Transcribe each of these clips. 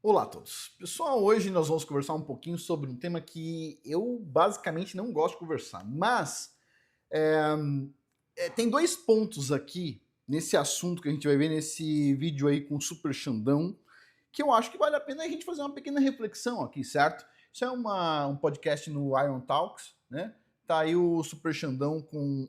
Olá a todos. Pessoal, hoje nós vamos conversar um pouquinho sobre um tema que eu basicamente não gosto de conversar, mas é, tem dois pontos aqui nesse assunto que a gente vai ver nesse vídeo aí com o Super Xandão, que eu acho que vale a pena a gente fazer uma pequena reflexão aqui, certo? Isso é um podcast no Iron Talks, né? Tá aí o Super Xandão com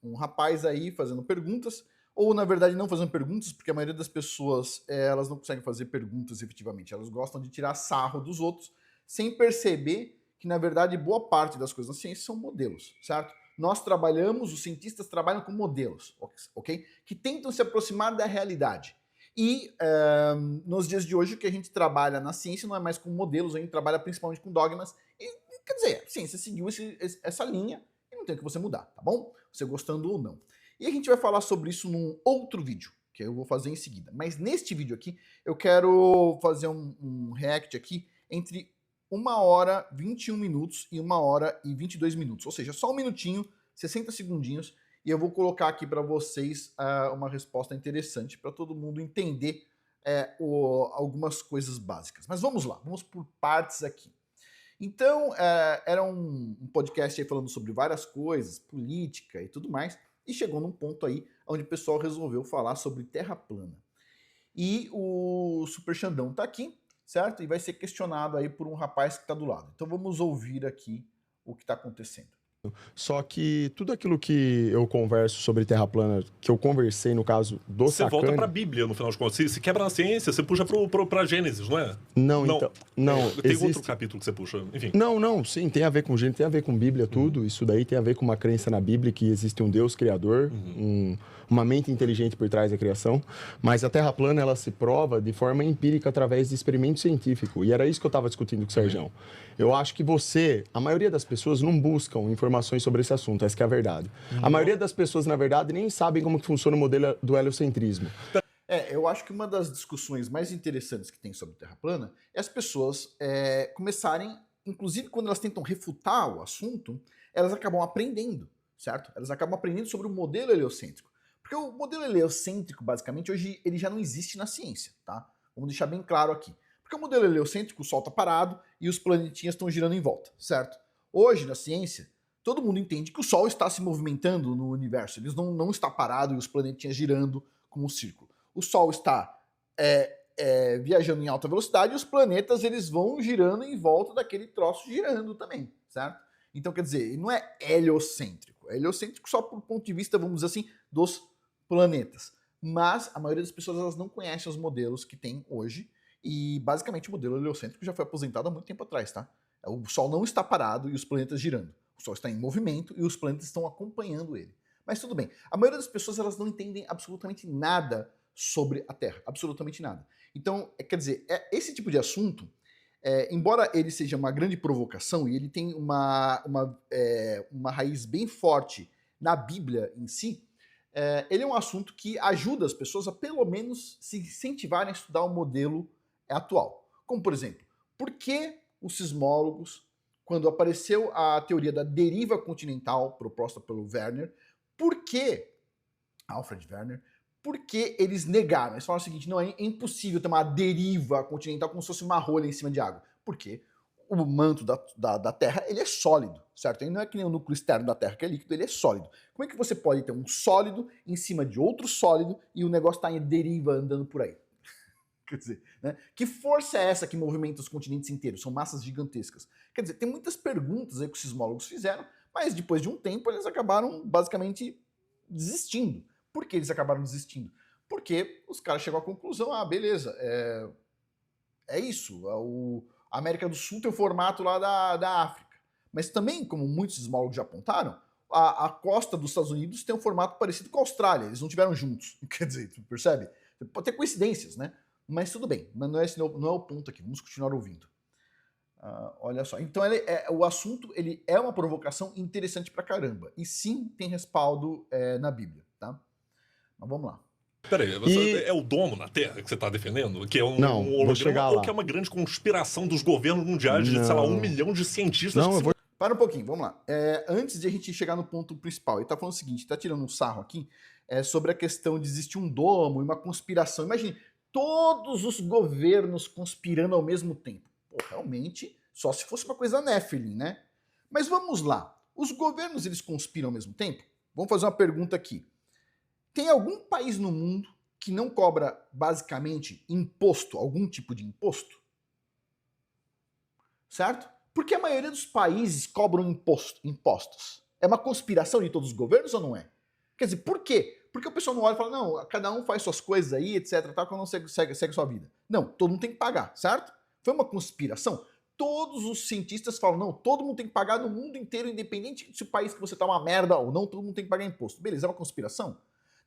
um rapaz aí fazendo perguntas, ou na verdade não fazendo perguntas, porque a maioria das pessoas elas não conseguem fazer perguntas efetivamente, elas gostam de tirar sarro dos outros, sem perceber que na verdade boa parte das coisas na ciência são modelos, certo? Nós trabalhamos, os cientistas trabalham com modelos, ok? Que tentam se aproximar da realidade. E nos dias de hoje, o que a gente trabalha na ciência não é mais com modelos, a gente trabalha principalmente com dogmas. E, quer dizer, a ciência seguiu essa linha e não tem o que você mudar, tá bom? Você gostando ou não. E a gente vai falar sobre isso num outro vídeo, que eu vou fazer em seguida. Mas neste vídeo aqui, eu quero fazer um react aqui entre 1 hora, 21 minutos e 1 hora e 22 minutos. Ou seja, só um minutinho, 60 segundinhos, e eu vou colocar aqui para vocês uma resposta interessante para todo mundo entender algumas coisas básicas. Mas vamos lá, vamos por partes aqui. Então, era um podcast aí falando sobre várias coisas, política e tudo mais, e chegou num ponto aí onde o pessoal resolveu falar sobre terra plana. E o Super Xandão tá aqui, certo? E vai ser questionado aí por um rapaz que tá do lado. Então vamos ouvir aqui o que tá acontecendo. Só que tudo aquilo que eu converso sobre Terra plana, que eu conversei no caso do Você volta pra Sacani... Bíblia, no final de contas. Se quebra na ciência, você puxa pra Gênesis, não é? Não, então... Não, tem existe... outro capítulo que você puxa, enfim. Não, sim, tem a ver com Gênesis, tem a ver com Bíblia, tudo. Isso daí tem a ver com uma crença na Bíblia que existe um Deus criador, uma mente inteligente por trás da criação. Mas a Terra plana, ela se prova de forma empírica através de experimento científico. E era isso que eu estava discutindo com o Sergião. Eu acho que a maioria das pessoas não buscam informações sobre esse assunto, essa que é a verdade. A maioria das pessoas, na verdade, nem sabem como que funciona o modelo do heliocentrismo. Eu acho que uma das discussões mais interessantes que tem sobre Terra plana é as pessoas começarem, inclusive quando elas tentam refutar o assunto, elas acabam aprendendo, certo? Elas acabam aprendendo sobre o modelo heliocêntrico. Porque o modelo heliocêntrico, basicamente, hoje ele já não existe na ciência, tá? Vamos deixar bem claro aqui. Porque o modelo heliocêntrico, o Sol está parado e os planetinhas estão girando em volta, certo? Hoje, na ciência, todo mundo entende que o Sol está se movimentando no universo. Ele não está parado e os planetinhas girando como um círculo. O Sol está viajando em alta velocidade e os planetas eles vão girando em volta daquele troço girando também, certo? Então, quer dizer, ele não é heliocêntrico. É heliocêntrico só por ponto de vista, vamos dizer assim, dos planetas. Mas a maioria das pessoas elas não conhecem os modelos que tem hoje e basicamente o modelo heliocêntrico já foi aposentado há muito tempo atrás, tá? O Sol não está parado e os planetas girando. O Sol está em movimento e os planetas estão acompanhando ele. Mas tudo bem. A maioria das pessoas elas não entendem absolutamente nada sobre a Terra. Absolutamente nada. Então, quer dizer, esse tipo de assunto, embora ele seja uma grande provocação e ele tem uma raiz bem forte na Bíblia em si, ele é um assunto que ajuda as pessoas a pelo menos se incentivarem a estudar o modelo atual. Como, por exemplo, por que os sismólogos, quando apareceu a teoria da deriva continental proposta pelo Werner, por que Alfred Werner, por que eles negaram? Eles falaram o seguinte, não, é impossível ter uma deriva continental como se fosse uma rolha em cima de água. Por quê? O manto da Terra, ele é sólido, certo? Ele não é que nem o núcleo externo da Terra, que é líquido, ele é sólido. Como é que você pode ter um sólido em cima de outro sólido e o negócio está em deriva andando por aí? Quer dizer, né? Que força é essa que movimenta os continentes inteiros? São massas gigantescas. Quer dizer, tem muitas perguntas aí que os sismólogos fizeram, mas depois de um tempo eles acabaram basicamente desistindo. Por que eles acabaram desistindo? Porque os caras chegam à conclusão, beleza, é isso, a América do Sul tem o formato lá da África. Mas também, como muitos sismólogos já apontaram, a costa dos Estados Unidos tem um formato parecido com a Austrália, eles não tiveram juntos. Quer dizer, tu percebe? Pode ter coincidências, né? Mas tudo bem, mas não é o ponto aqui, vamos continuar ouvindo. Olha só, então o assunto ele é uma provocação interessante pra caramba. E sim, tem respaldo na Bíblia, tá? Mas vamos lá. Peraí, é o domo na Terra que você tá defendendo? Que é um Não, vou chegar holograma? Ou lá. que é uma grande conspiração dos governos mundiais de, sei lá, 1 milhão de cientistas? Não, eu vou... Para um pouquinho, vamos lá. Antes de a gente chegar no ponto principal, ele tá falando o seguinte, tá tirando um sarro aqui, sobre a questão de existir um domo e uma conspiração. Imagine, todos os governos conspirando ao mesmo tempo. Pô, realmente, só se fosse uma coisa Nephilim, né? Mas vamos lá. Os governos, eles conspiram ao mesmo tempo? Vamos fazer uma pergunta aqui. Tem algum país no mundo que não cobra, basicamente, imposto, algum tipo de imposto? Certo? Porque a maioria dos países cobram impostos. É uma conspiração de todos os governos ou não é? Quer dizer, por quê? Porque o pessoal não olha e fala, não, cada um faz suas coisas aí, etc, tal, cada um segue sua vida. Não, todo mundo tem que pagar, certo? Foi uma conspiração? Todos os cientistas falam, não, todo mundo tem que pagar no mundo inteiro, independente se o país que você tá uma merda ou não, todo mundo tem que pagar imposto. Beleza, é uma conspiração?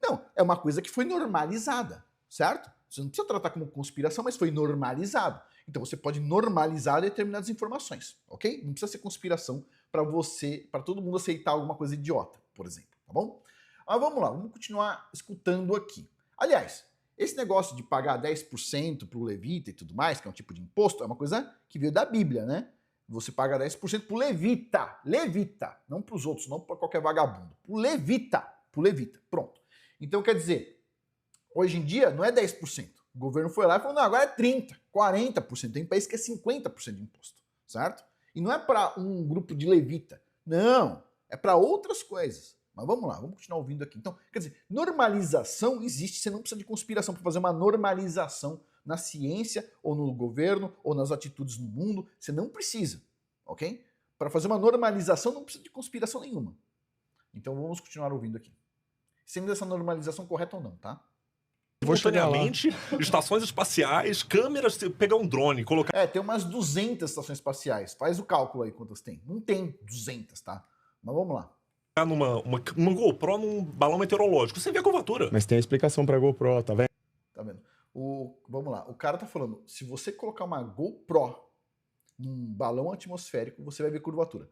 Não, é uma coisa que foi normalizada, certo? Você não precisa tratar como conspiração, mas foi normalizado. Então você pode normalizar determinadas informações, ok? Não precisa ser conspiração para todo mundo aceitar alguma coisa idiota, por exemplo, tá bom? Mas vamos lá, vamos continuar escutando aqui. Aliás, esse negócio de pagar 10% para o levita e tudo mais, que é um tipo de imposto, é uma coisa que veio da Bíblia, né? Você paga 10% para o levita, não para os outros, não para qualquer vagabundo, para o levita, pronto. Então quer dizer, hoje em dia não é 10%. O governo foi lá e falou, não, agora é 30%, 40%. Tem país que é 50% de imposto, certo? E não é para um grupo de levita, não, é para outras coisas. Mas vamos lá, vamos continuar ouvindo aqui. Então, quer dizer, normalização existe, você não precisa de conspiração para fazer uma normalização na ciência, ou no governo, ou nas atitudes no mundo, você não precisa, ok? Para fazer uma normalização não precisa de conspiração nenhuma. Então vamos continuar ouvindo aqui. Sendo essa normalização correta ou não, tá? Simultaneamente, estações espaciais, câmeras, pegar um drone, colocar... Tem umas 200 estações espaciais. Faz o cálculo aí quantas tem. Não tem 200, tá? Mas vamos lá. Uma GoPro num balão meteorológico. Você vê a curvatura. Mas tem a explicação pra GoPro, tá vendo? Tá vendo? Vamos lá. O cara tá falando, se você colocar uma GoPro num balão atmosférico, você vai ver curvatura.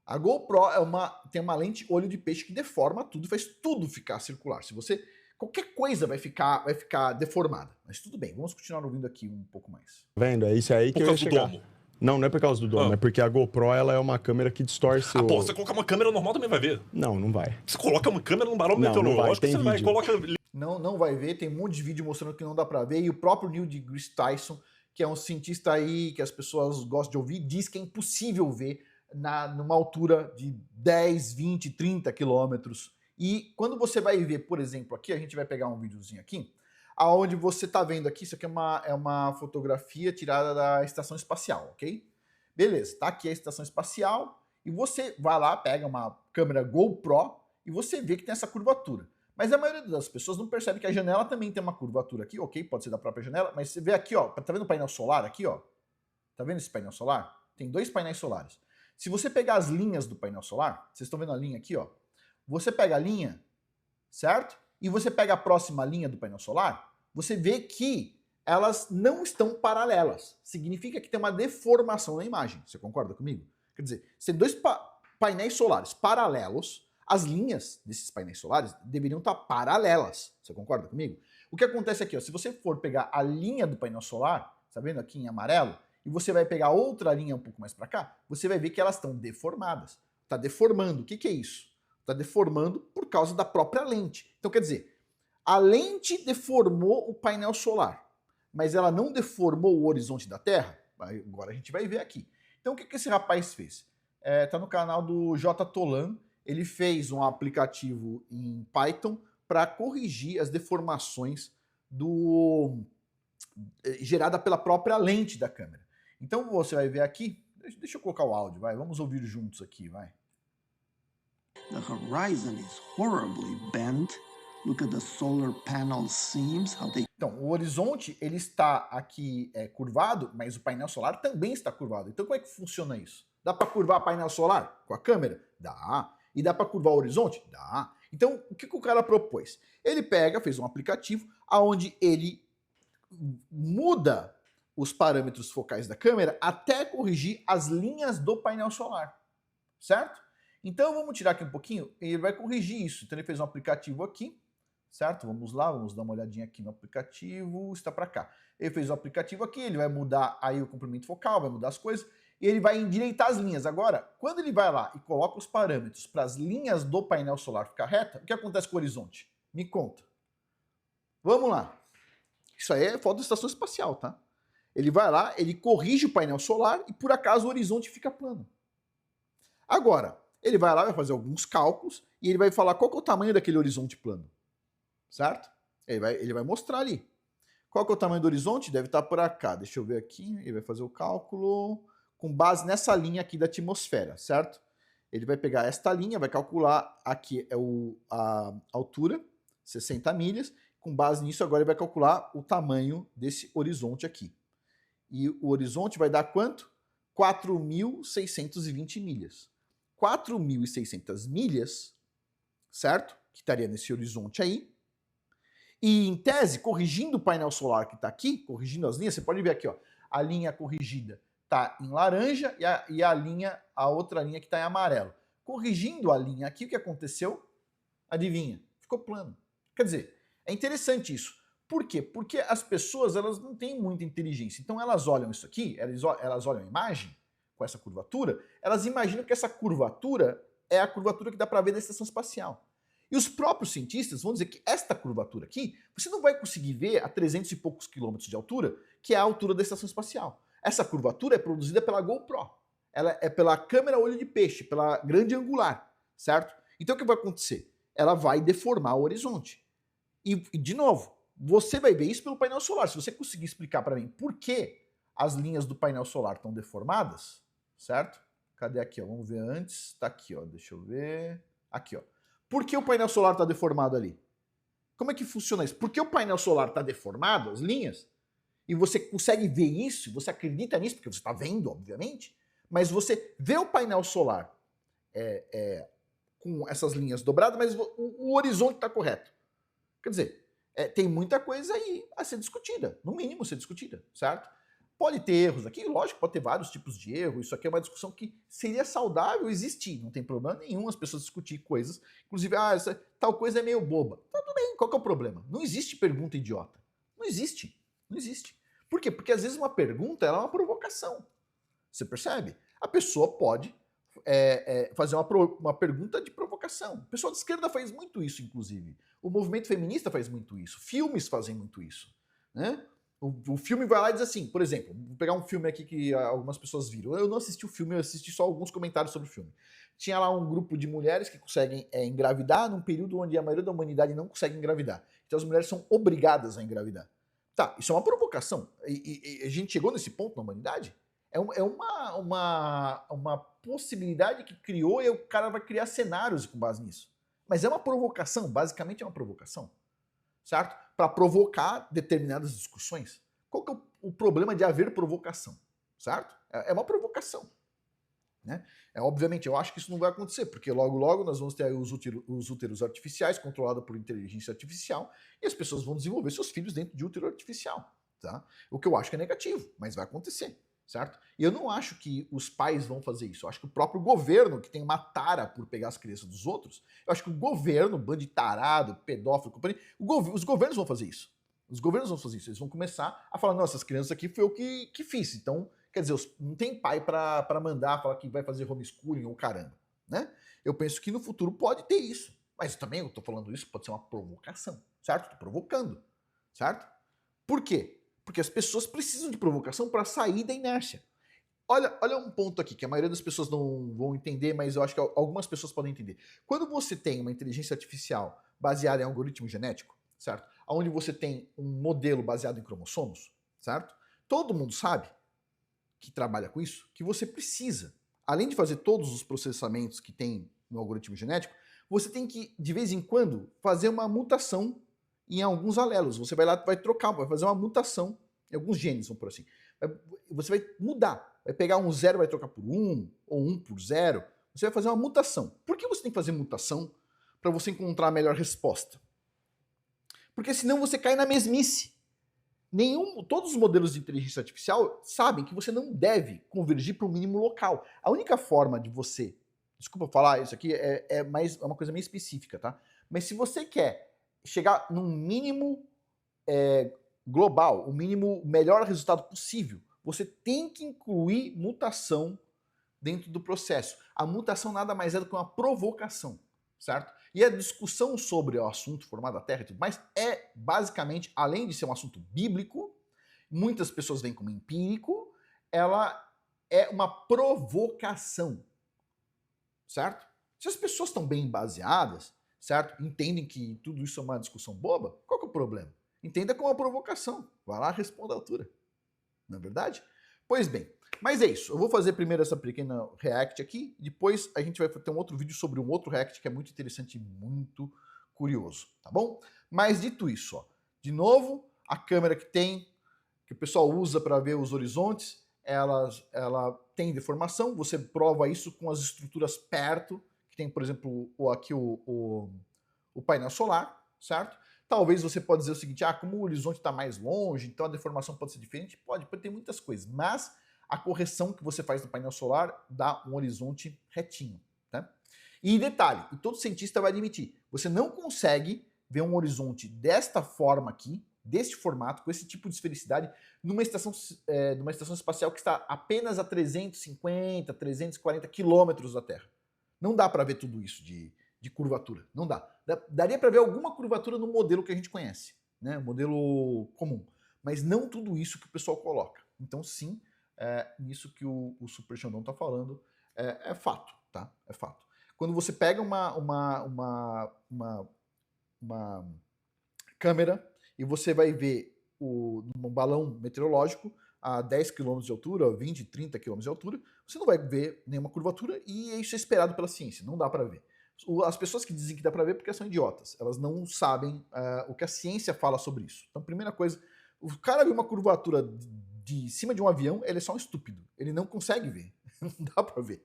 A GoPro tem uma lente olho de peixe que deforma tudo, faz tudo ficar circular. Se você... Qualquer coisa vai ficar deformada. Mas tudo bem, vamos continuar ouvindo aqui um pouco mais. Tá vendo? É isso aí que eu ia chegar. Por causa do domo. Não é por causa do domo, é porque a GoPro ela é uma câmera que distorce o... Pô, você colocar uma câmera normal também vai ver. Não vai. Você coloca uma câmera num balão Não meteorológico, vai, você vai, vídeo. coloca... Não vai ver, tem um monte de vídeo mostrando que não dá pra ver, e o próprio Neil deGrasse Tyson, que é um cientista aí que as pessoas gostam de ouvir, diz que é impossível ver numa altura de 10, 20, 30 quilômetros. E quando você vai ver, por exemplo, aqui, a gente vai pegar um videozinho aqui, aonde você tá vendo aqui, isso aqui é uma fotografia tirada da estação espacial, ok? Beleza, tá aqui a estação espacial, e você vai lá, pega uma câmera GoPro, e você vê que tem essa curvatura. Mas a maioria das pessoas não percebe que a janela também tem uma curvatura aqui, ok? Pode ser da própria janela, mas você vê aqui, ó, tá vendo o painel solar aqui, ó? Tá vendo esse painel solar? Tem 2 painéis solares. Se você pegar as linhas do painel solar, vocês estão vendo a linha aqui, ó? Você pega a linha, certo? E você pega a próxima linha do painel solar, você vê que elas não estão paralelas. Significa que tem uma deformação na imagem. Você concorda comigo? Quer dizer, se tem 2 painéis solares paralelos, as linhas desses painéis solares deveriam estar paralelas. Você concorda comigo? O que acontece aqui, ó, se você for pegar a linha do painel solar, tá vendo aqui em amarelo, e você vai pegar outra linha um pouco mais para cá, você vai ver que elas estão deformadas. Tá deformando. O que é isso? Tá deformando por causa da própria lente. Então, quer dizer, a lente deformou o painel solar, mas ela não deformou o horizonte da Terra? Agora a gente vai ver aqui. Então, o que esse rapaz fez? Tá no canal do J. Tolan. Ele fez um aplicativo em Python para corrigir as deformações gerada pela própria lente da câmera. Então, você vai ver aqui. Deixa eu colocar o áudio, vai. Vamos ouvir juntos aqui, vai. The horizon is horribly bent. Look at the solar panel seams, how they... Então, o horizonte, ele está aqui curvado, mas o painel solar também está curvado. Então, como é que funciona isso? Dá para curvar o painel solar com a câmera? Dá. E dá para curvar o horizonte? Dá. Então, o que o cara propôs? Ele fez um aplicativo onde ele muda os parâmetros focais da câmera até corrigir as linhas do painel solar. Certo? Então vamos tirar aqui um pouquinho, ele vai corrigir isso. Então ele fez um aplicativo aqui, certo? Vamos lá, vamos dar uma olhadinha aqui no aplicativo, está para cá. Ele fez o aplicativo aqui, ele vai mudar aí o comprimento focal, vai mudar as coisas, e ele vai endireitar as linhas. Agora, quando ele vai lá e coloca os parâmetros para as linhas do painel solar ficar reta, o que acontece com o horizonte? Me conta. Vamos lá. Isso aí é foto da estação espacial, tá? Ele vai lá, ele corrige o painel solar e por acaso o horizonte fica plano. Agora, ele vai lá, vai fazer alguns cálculos e ele vai falar qual que é o tamanho daquele horizonte plano. Certo? Ele vai mostrar ali. Qual que é o tamanho do horizonte? Deve estar por cá. Deixa eu ver aqui. Ele vai fazer o cálculo com base nessa linha aqui da atmosfera, certo? Ele vai pegar esta linha, vai calcular aqui a altura, 60 milhas. Com base nisso, agora ele vai calcular o tamanho desse horizonte aqui. E o horizonte vai dar quanto? 4.620 milhas. 4.600 milhas, certo? Que estaria nesse horizonte aí. E, em tese, corrigindo o painel solar que está aqui, corrigindo as linhas, você pode ver aqui, ó, a linha corrigida está em laranja e a outra linha que está em amarelo. Corrigindo a linha aqui, o que aconteceu? Adivinha? Ficou plano. Quer dizer, é interessante isso. Por quê? Porque as pessoas elas não têm muita inteligência. Então elas olham isso aqui, elas olham a imagem com essa curvatura, elas imaginam que essa curvatura é a curvatura que dá para ver da estação espacial. E os próprios cientistas vão dizer que esta curvatura aqui, você não vai conseguir ver a 300 e poucos quilômetros de altura, que é a altura da estação espacial. Essa curvatura é produzida pela GoPro. Ela é pela câmera olho de peixe, pela grande angular, certo? Então o que vai acontecer? Ela vai deformar o horizonte. E de novo, você vai ver isso pelo painel solar. Se você conseguir explicar para mim por que as linhas do painel solar estão deformadas, certo? Cadê aqui, ó? Vamos ver antes. Tá aqui, ó. Deixa eu ver. Aqui, ó. Por que o painel solar está deformado ali? Como é que funciona isso? Por que o painel solar está deformado, as linhas, e você consegue ver isso, você acredita nisso, porque você está vendo, obviamente, mas você vê o painel solar com essas linhas dobradas, mas o horizonte está correto. Quer dizer, tem muita coisa aí a ser discutida, no mínimo ser discutida, certo? Pode ter erros aqui, lógico, pode ter vários tipos de erro, isso aqui é uma discussão que seria saudável existir, não tem problema nenhum as pessoas discutir coisas, inclusive, tal coisa é meio boba. Tudo bem, qual que é o problema? Não existe pergunta idiota. Não existe, não existe. Por quê? Porque às vezes uma pergunta ela é uma provocação, você percebe? A pessoa pode fazer uma pergunta de provocação. O pessoal de esquerda faz muito isso, inclusive. O movimento feminista faz muito isso, filmes fazem muito isso, né? O filme vai lá e diz assim, por exemplo, vou pegar um filme aqui que algumas pessoas viram. Eu não assisti o filme, eu assisti só alguns comentários sobre o filme. Tinha lá um grupo de mulheres que conseguem engravidar num período onde a maioria da humanidade não consegue engravidar. Então as mulheres são obrigadas a engravidar. Tá, isso é uma provocação. E a gente chegou nesse ponto na humanidade? É uma possibilidade que criou e o cara vai criar cenários com base nisso. Mas é uma provocação, basicamente é uma provocação. Certo? Para provocar determinadas discussões. Qual que é o problema de haver provocação? Certo? É uma provocação. Né? Obviamente, eu acho que isso não vai acontecer, porque logo, logo nós vamos ter aí os úteros artificiais controlados por inteligência artificial e as pessoas vão desenvolver seus filhos dentro de útero artificial. Tá? O que eu acho que é negativo, mas vai acontecer. Certo? E eu não acho que os pais vão fazer isso. Eu acho que o próprio governo, que tem uma tara por pegar as crianças dos outros, eu acho que o governo, bando de tarado, pedófilo, os governos vão fazer isso. Os governos vão fazer isso. Eles vão começar a falar, nossa, essas crianças aqui foi eu que fiz. Então, quer dizer, não tem pai para mandar, falar que vai fazer homeschooling ou caramba. Né? Eu penso que no futuro pode ter isso. Mas também eu tô falando isso, pode ser uma provocação. Certo? Tô provocando. Certo? Por quê? Porque as pessoas precisam de provocação para sair da inércia. Olha um ponto aqui que a maioria das pessoas não vão entender, mas eu acho que algumas pessoas podem entender. Quando você tem uma inteligência artificial baseada em algoritmo genético, certo? Onde você tem um modelo baseado em cromossomos, certo? Todo mundo sabe que trabalha com isso, que você precisa, além de fazer todos os processamentos que tem no algoritmo genético, você tem que, de vez em quando, fazer uma mutação em alguns alelos. Você vai lá, vai trocar, vai fazer uma mutação em alguns genes, vamos por assim. Você vai mudar. Vai pegar um 0 vai trocar por 1, ou 1 por 0. Você vai fazer uma mutação. Por que você tem que fazer mutação para você encontrar a melhor resposta? Porque senão você cai na mesmice. Todos os modelos de inteligência artificial sabem que você não deve convergir para o mínimo local. A única forma de você... Desculpa falar, isso aqui é uma coisa meio específica, tá? Mas se você quer chegar num mínimo global, o mínimo melhor resultado possível, você tem que incluir mutação dentro do processo. A mutação nada mais é do que uma provocação, certo? E a discussão sobre o assunto formado da Terra e tudo mais é basicamente, além de ser um assunto bíblico, muitas pessoas veem como empírico, ela é uma provocação, certo? Se as pessoas estão bem baseadas, certo? Entendem que tudo isso é uma discussão boba, qual que é o problema? Entenda como uma provocação. Vai lá, responda à altura. Não é verdade? Pois bem, mas é isso. Eu vou fazer primeiro essa pequena react aqui, depois a gente vai ter um outro vídeo sobre um outro react que é muito interessante e muito curioso, tá bom? Mas dito isso, ó, de novo, a câmera que o pessoal usa para ver os horizontes, ela tem deformação, você prova isso com as estruturas perto, que tem, por exemplo, aqui o painel solar, certo? Talvez você pode dizer o seguinte, como o horizonte está mais longe, então a deformação pode ser diferente. Pode ter muitas coisas, mas a correção que você faz no painel solar dá um horizonte retinho, tá? E detalhe, e todo cientista vai admitir, você não consegue ver um horizonte desta forma aqui, deste formato, com esse tipo de esfericidade, numa estação espacial que está apenas a 350, 340 quilômetros da Terra. Não dá para ver tudo isso de curvatura, não dá. Daria para ver alguma curvatura no modelo que a gente conhece, né? Modelo comum, mas não tudo isso que o pessoal coloca. Então sim, isso que o Super Xandão está falando é fato, tá? É fato. Quando você pega uma câmera e você vai ver um balão meteorológico a 10 km de altura, 20, 30 km de altura, você não vai ver nenhuma curvatura e isso é esperado pela ciência, não dá para ver. As pessoas que dizem que dá para ver porque são idiotas, elas não sabem o que a ciência fala sobre isso. Então, primeira coisa, o cara vê uma curvatura de cima de um avião, ele é só um estúpido, ele não consegue ver, não dá para ver.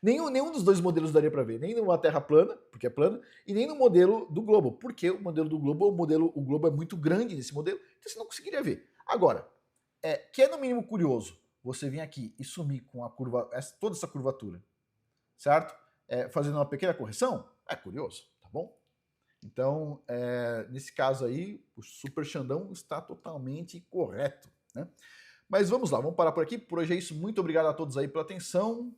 Nenhum dos dois modelos daria para ver, nem numa Terra plana, porque é plana, e nem no modelo do globo, porque o modelo do globo, o globo é muito grande nesse modelo, então você não conseguiria ver. Agora, que é no mínimo curioso, você vir aqui e sumir com toda essa curvatura, certo? Fazendo uma pequena correção, é curioso, tá bom? Então, nesse caso aí, o Super Xandão está totalmente correto, né? Mas vamos lá, vamos parar por aqui. Por hoje é isso. Muito obrigado a todos aí pela atenção.